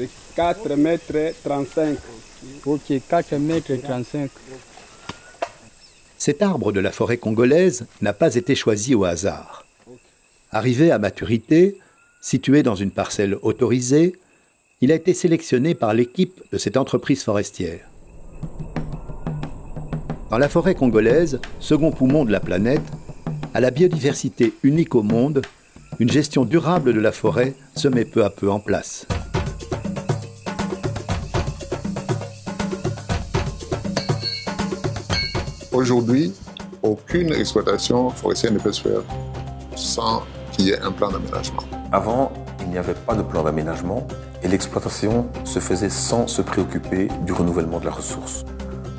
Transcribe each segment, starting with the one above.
C'est 4 mètres 35. Ok, 4 mètres 35. Cet arbre de la forêt congolaise n'a pas été choisi au hasard. Arrivé à maturité, situé dans une parcelle autorisée, il a été sélectionné par l'équipe de cette entreprise forestière. Dans la forêt congolaise, second poumon de la planète, à la biodiversité unique au monde, une gestion durable de la forêt se met peu à peu en place. Aujourd'hui, aucune exploitation forestière ne peut se faire sans qu'il y ait un plan d'aménagement. Avant, il n'y avait pas de plan d'aménagement et l'exploitation se faisait sans se préoccuper du renouvellement de la ressource.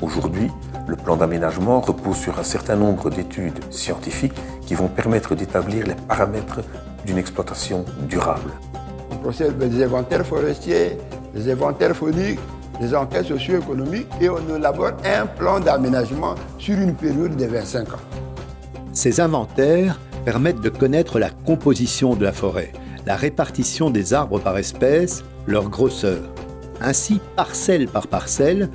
Aujourd'hui, le plan d'aménagement repose sur un certain nombre d'études scientifiques qui vont permettre d'établir les paramètres d'une exploitation durable. On procède des inventaires forestiers, des inventaires fauniques, des enquêtes socio-économiques et on élabore un plan d'aménagement sur une période de 25 ans. Ces inventaires permettent de connaître la composition de la forêt, la répartition des arbres par espèce, leur grosseur. Ainsi, parcelle par parcelle,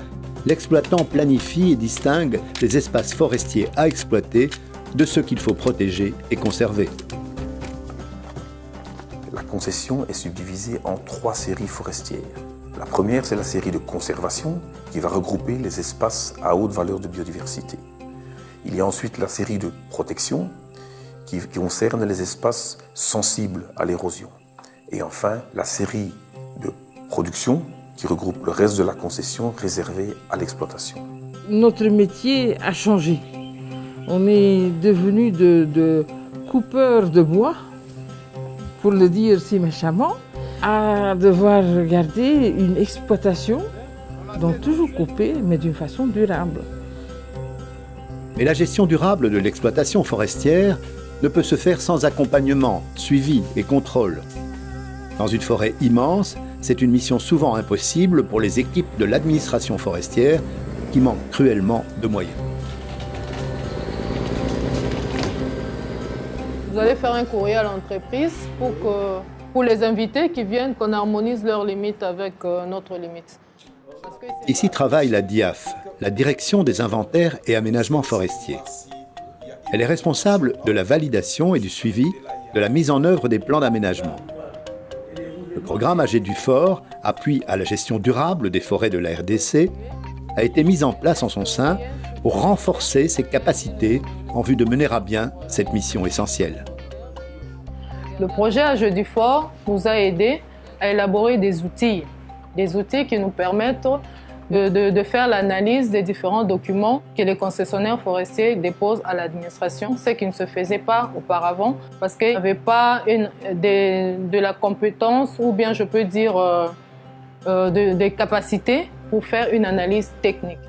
l'exploitant planifie et distingue les espaces forestiers à exploiter de ceux qu'il faut protéger et conserver. La concession est subdivisée en 3 séries forestières. La première, c'est la série de conservation qui va regrouper les espaces à haute valeur de biodiversité. Il y a ensuite la série de protection qui concerne les espaces sensibles à l'érosion. Et enfin, la série de production qui regroupe le reste de la concession réservée à l'exploitation. Notre métier a changé. On est devenu de coupeurs de bois, pour le dire si méchamment, à devoir regarder une exploitation, donc toujours coupée, mais d'une façon durable. Mais la gestion durable de l'exploitation forestière ne peut se faire sans accompagnement, suivi et contrôle. Dans une forêt immense, c'est une mission souvent impossible pour les équipes de l'administration forestière qui manquent cruellement de moyens. Vous allez faire un courrier à l'entreprise pour les invités qui viennent, qu'on harmonise leurs limites avec notre limite. Ici travaille la DIAF, la Direction des inventaires et aménagements forestiers. Elle est responsable de la validation et du suivi de la mise en œuvre des plans d'aménagement. Le programme AG du Fort, appui à la gestion durable des forêts de la RDC, a été mis en place en son sein pour renforcer ses capacités en vue de mener à bien cette mission essentielle. Le projet AG du Fort nous a aidés à élaborer des outils qui nous permettent de faire l'analyse des différents documents que les concessionnaires forestiers déposent à l'administration, ce qui ne se faisait pas auparavant parce qu'il n'y avait pas de la compétence ou bien je peux dire des capacités pour faire une analyse technique.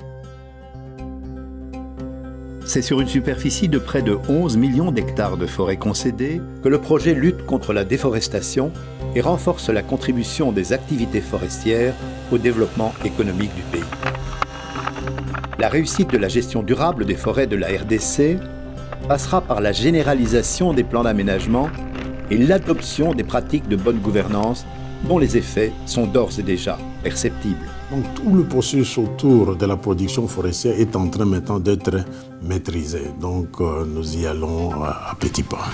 C'est sur une superficie de près de 11 millions d'hectares de forêts concédées que le projet lutte contre la déforestation et renforce la contribution des activités forestières au développement économique du pays. La réussite de la gestion durable des forêts de la RDC passera par la généralisation des plans d'aménagement et l'adoption des pratiques de bonne gouvernance dont les effets sont d'ores et déjà perceptibles. Donc tout le processus autour de la production forestière est en train maintenant d'être maîtrisé. Donc nous y allons à petits pas.